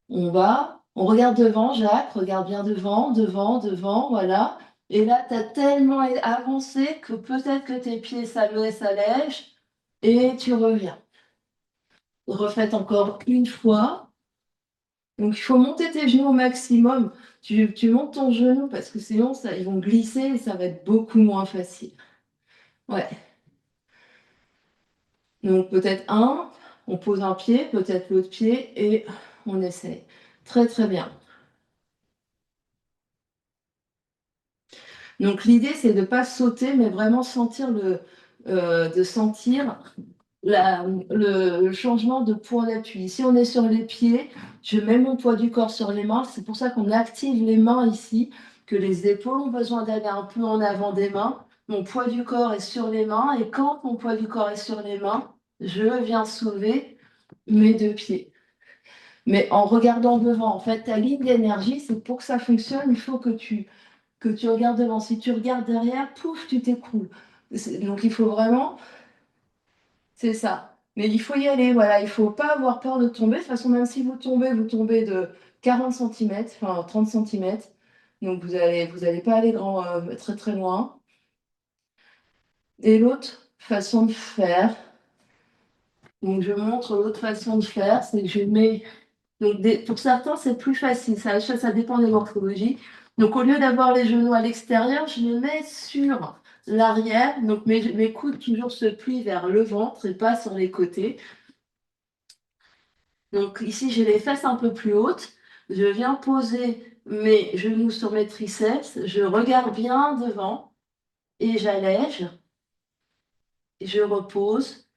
On regarde devant, Jacques, regarde bien devant, devant, devant, voilà. Et là, tu as tellement avancé que peut-être que tes pieds s'allègent et tu reviens. Refaites encore une fois. Donc, il faut monter tes genoux au maximum. Tu montes ton genou parce que sinon, ils vont glisser et ça va être beaucoup moins facile. Ouais. Donc, peut-être on pose un pied, peut-être l'autre pied et on essaye. Très, très bien. Donc, l'idée, c'est de ne pas sauter, mais vraiment sentir le changement de point d'appui. Si on est sur les pieds, je mets mon poids du corps sur les mains. C'est pour ça qu'on active les mains ici, que les épaules ont besoin d'aller un peu en avant des mains. Mon poids du corps est sur les mains et quand mon poids du corps est sur les mains, je viens soulever mes deux pieds. Mais en regardant devant, en fait, ta ligne d'énergie, c'est pour que ça fonctionne, il faut que tu regardes devant. Si tu regardes derrière, pouf, tu t'écroules. Donc il faut vraiment, c'est ça. Mais il faut y aller, voilà, il ne faut pas avoir peur de tomber. De toute façon, même si vous tombez de 40 cm, enfin 30 cm. Donc vous allez pas aller très très loin. Et l'autre façon de faire, donc je montre l'autre façon de faire, c'est que je mets. Donc pour certains, c'est plus facile, ça dépend des morphologies. Donc au lieu d'avoir les genoux à l'extérieur, je les mets sur l'arrière. Donc mes coudes toujours se plient vers le ventre et pas sur les côtés. Donc ici, j'ai les fesses un peu plus hautes. Je viens poser mes genoux sur mes triceps. Je regarde bien devant et j'allège. Je repose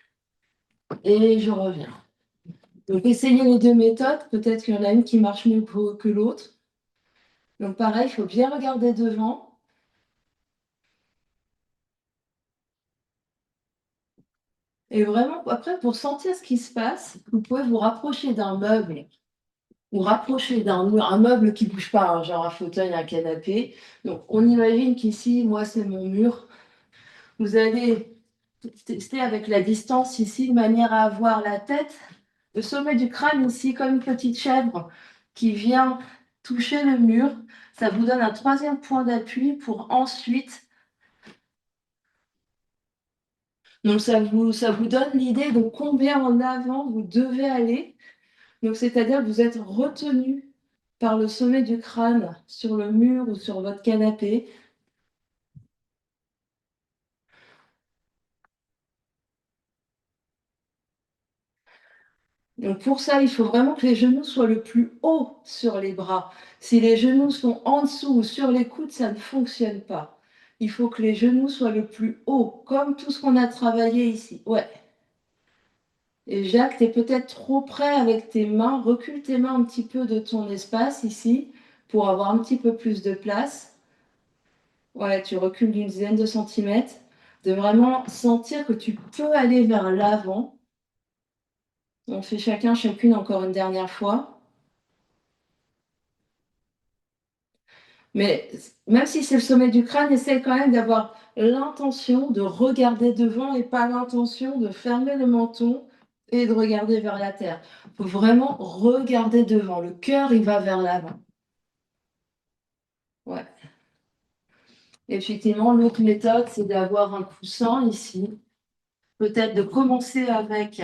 et je reviens. Donc essayez les deux méthodes. Peut-être qu'il y en a une qui marche mieux que l'autre. Donc pareil, il faut bien regarder devant. Et vraiment, après, pour sentir ce qui se passe, vous pouvez vous rapprocher d'un meuble ou rapprocher d'un mur, un meuble qui ne bouge pas, hein, genre un fauteuil, un canapé. Donc on imagine qu'ici, moi, c'est mon mur. Vous allez tester avec la distance ici, de manière à avoir la tête, le sommet du crâne ici, comme une petite chèvre qui vient toucher le mur. Ça vous donne un troisième point d'appui pour ensuite. Donc ça vous donne l'idée de combien en avant vous devez aller. Donc c'est-à-dire que vous êtes retenu par le sommet du crâne sur le mur ou sur votre canapé. Donc pour ça, il faut vraiment que les genoux soient le plus haut sur les bras. Si les genoux sont en dessous ou sur les coudes, ça ne fonctionne pas. Il faut que les genoux soient le plus haut, comme tout ce qu'on a travaillé ici. Ouais. Et Jacques, tu es peut-être trop près avec tes mains. Recule tes mains un petit peu de ton espace ici pour avoir un petit peu plus de place. Ouais, tu recules d'une dizaine de centimètres. De vraiment sentir que tu peux aller vers l'avant. On fait chacune encore une dernière fois. Mais même si c'est le sommet du crâne, essaye quand même d'avoir l'intention de regarder devant et pas l'intention de fermer le menton et de regarder vers la terre. Il faut vraiment regarder devant. Le cœur, il va vers l'avant. Ouais. Effectivement, l'autre méthode, c'est d'avoir un coussin ici. Peut-être de commencer avec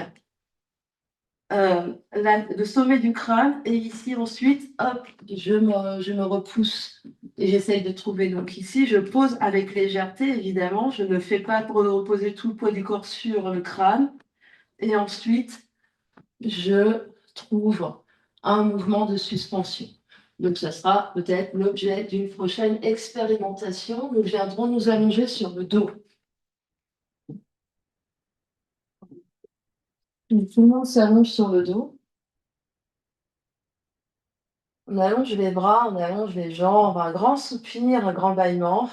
le sommet du crâne et ici ensuite, hop, je me repousse et j'essaye de trouver. Donc ici, je pose avec légèreté, évidemment. Je ne fais pas reposer tout le poids du corps sur le crâne. Et ensuite, je trouve un mouvement de suspension. Donc, ça sera peut-être l'objet d'une prochaine expérimentation. Nous viendrons nous allonger sur le dos. Donc, tout le monde s'allonge sur le dos. On allonge les bras, on allonge les jambes, un grand soupir, un grand bâillement.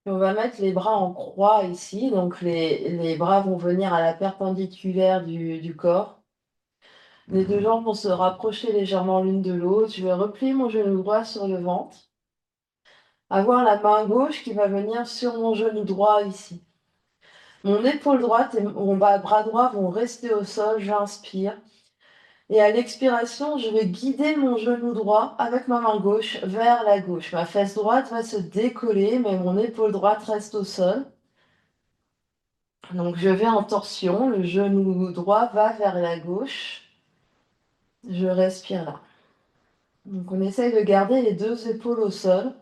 Et on va mettre les bras en croix ici, donc les bras vont venir à la perpendiculaire du corps. Les deux jambes vont se rapprocher légèrement l'une de l'autre. Je vais replier mon genou droit sur le ventre. Avoir la main gauche qui va venir sur mon genou droit ici. Mon épaule droite et mon bras droit vont rester au sol, j'inspire. Et à l'expiration, je vais guider mon genou droit avec ma main gauche vers la gauche. Ma fesse droite va se décoller, mais mon épaule droite reste au sol. Donc je vais en torsion, le genou droit va vers la gauche. Je respire là. Donc on essaye de garder les deux épaules au sol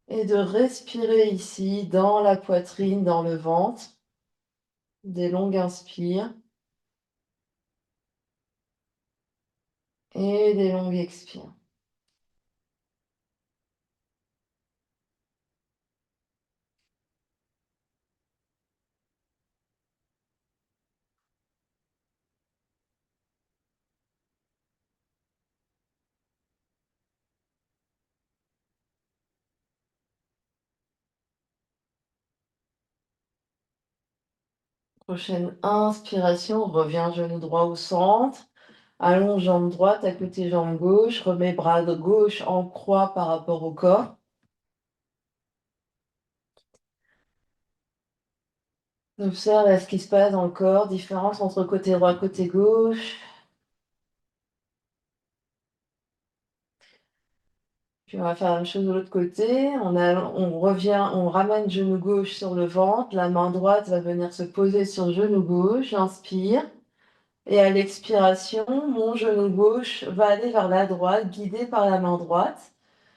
et de respirer ici dans la poitrine, dans le ventre. Des longues inspires et des longues expires. Prochaine inspiration, reviens genou droit au centre. Allonge jambe droite à côté jambe gauche. Remets bras de gauche en croix par rapport au corps. Observe ce qui se passe dans le corps, différence entre côté droit et côté gauche. Puis on va faire la même chose de l'autre côté. On revient, on ramène genou gauche sur le ventre. La main droite va venir se poser sur le genou gauche. J'inspire. Et à l'expiration, mon genou gauche va aller vers la droite, guidé par la main droite.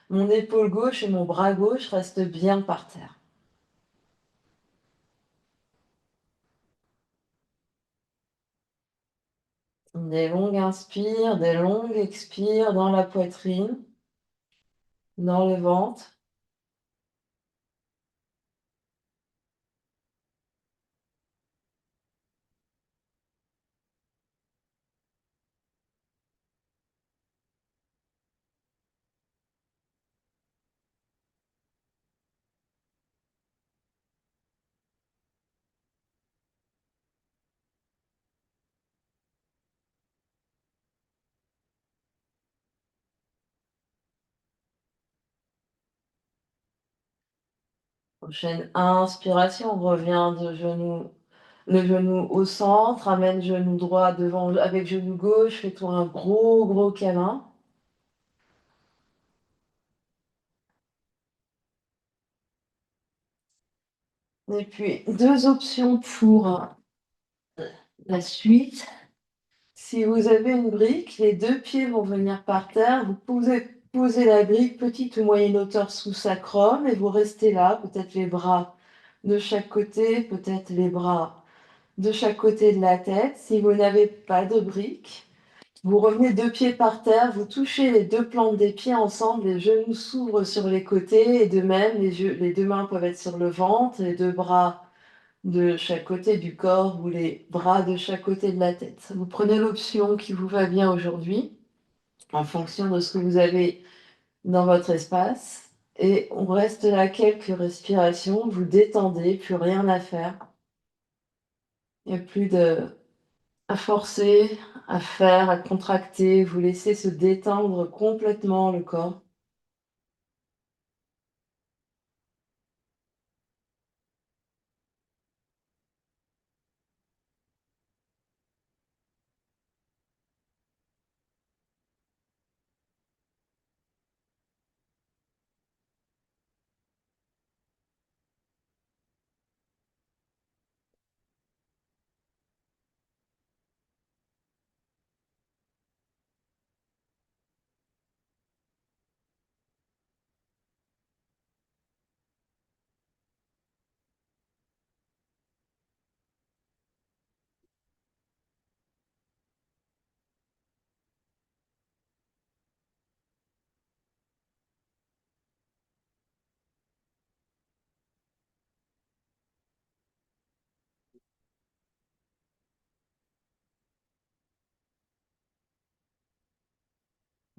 Mon épaule gauche et mon bras gauche restent bien par terre. Des longues inspires, des longues expires dans la poitrine, dans le ventre. Prochaine inspiration, on revient de genou, le genou au centre, amène genou droit devant avec genou gauche, fais-toi un gros gros câlin. Et puis deux options pour la suite. Si vous avez une brique, les deux pieds vont venir par terre. Vous posez la brique petite ou moyenne hauteur sous sacrum et vous restez là, peut-être les bras de chaque côté, peut-être les bras de chaque côté de la tête. Si vous n'avez pas de brique, vous revenez deux pieds par terre, vous touchez les deux plantes des pieds ensemble, les genoux s'ouvrent sur les côtés et de même, les deux mains peuvent être sur le ventre, les deux bras de chaque côté du corps ou les bras de chaque côté de la tête. Vous prenez l'option qui vous va bien aujourd'hui en fonction de ce que vous avez dans votre espace et on reste là quelques respirations, vous détendez, plus rien à faire. Il n'y a plus à forcer, à faire, à contracter, vous laissez se détendre complètement le corps.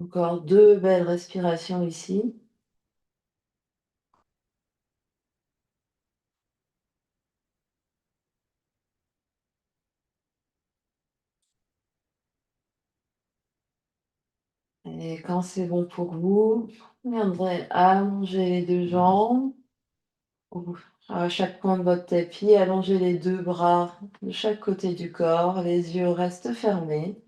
Encore 2 belles respirations ici. Et quand c'est bon pour vous, vous viendrez allonger les 2 jambes ou à chaque coin de votre tapis, allongez les 2 bras de chaque côté du corps, les yeux restent fermés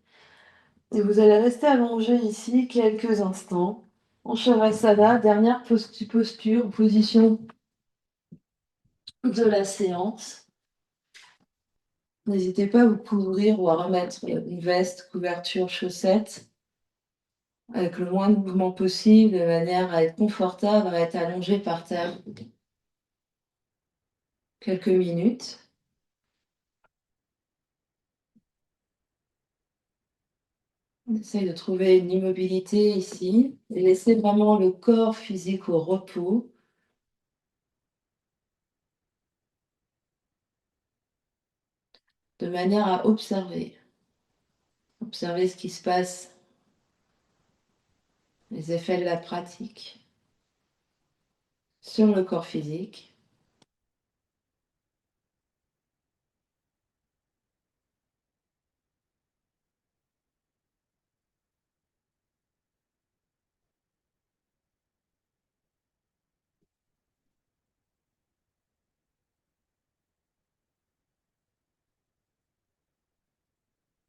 et vous allez rester allongé ici quelques instants en Shavasana, dernière posture, position de la séance. N'hésitez pas à vous couvrir ou à remettre une veste, couverture, chaussettes avec le moins de mouvement possible, de manière à être confortable, à être allongé par terre quelques minutes. On essaye de trouver une immobilité ici et laisser vraiment le corps physique au repos, de manière à observer. Observer ce qui se passe, les effets de la pratique sur le corps physique.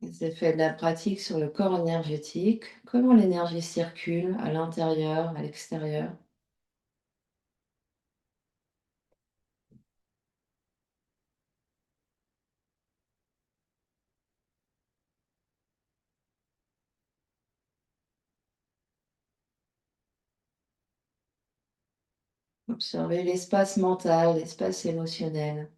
Les effets de la pratique sur le corps énergétique, comment l'énergie circule à l'intérieur, à l'extérieur. Observer l'espace mental, l'espace émotionnel.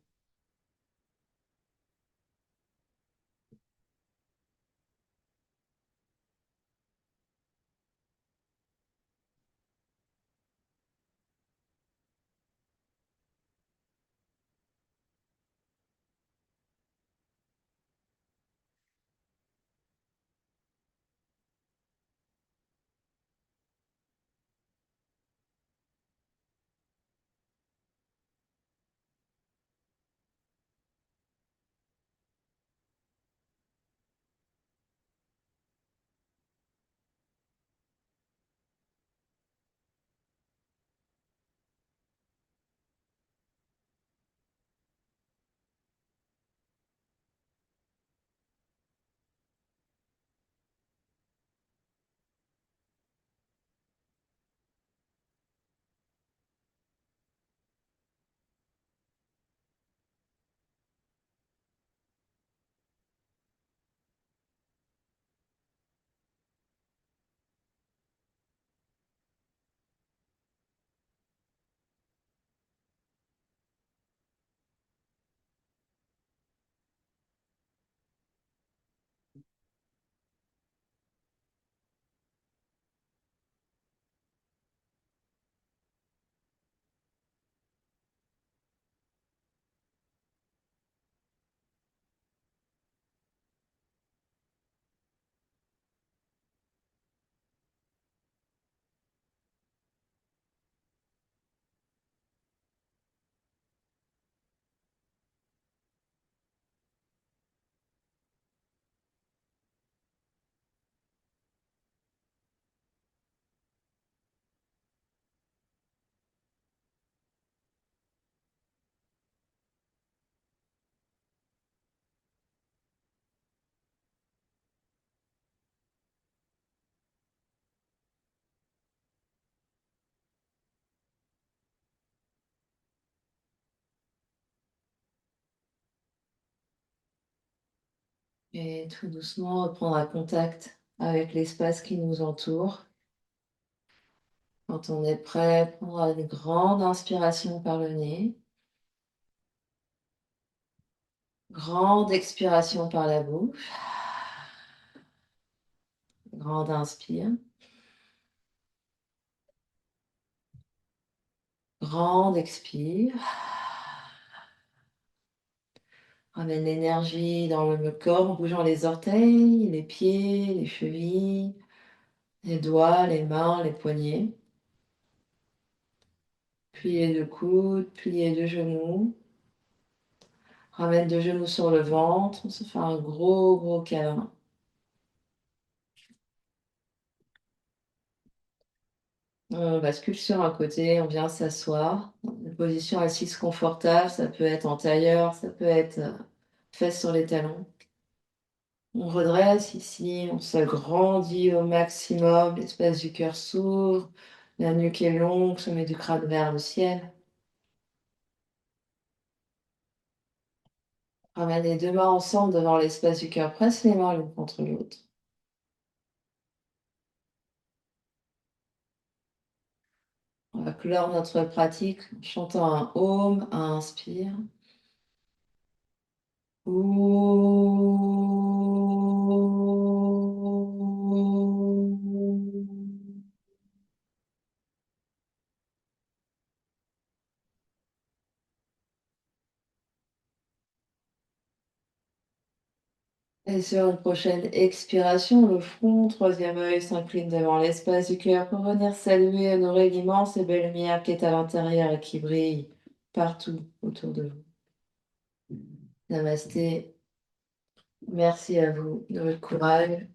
Et tout doucement reprendre contact avec l'espace qui nous entoure. Quand on est prêt, prendre une grande inspiration par le nez. Grande expiration par la bouche. Grande inspire. Grande expire. Ramène l'énergie dans le corps en bougeant les orteils, les pieds, les chevilles, les doigts, les mains, les poignets. Pliez de coude, pliez de genoux. Ramène deux genoux sur le ventre. On se fait un gros, gros câlin. On bascule sur un côté, on vient s'asseoir. Une position assise confortable, ça peut être en tailleur, ça peut être fesses sur les talons. On redresse ici, on s'agrandit au maximum, l'espace du cœur s'ouvre, la nuque est longue, sommet du crâne vers le ciel. Ramène les deux mains ensemble devant l'espace du cœur, presse les mains l'une contre l'autre. On va clore notre pratique en chantant un Om, un inspire. Et sur une prochaine expiration, le front, troisième œil s'incline devant l'espace du cœur pour venir saluer, honorer l'immense et belle lumière qui est à l'intérieur et qui brille partout autour de vous. Namasté. Merci à vous de votre courage.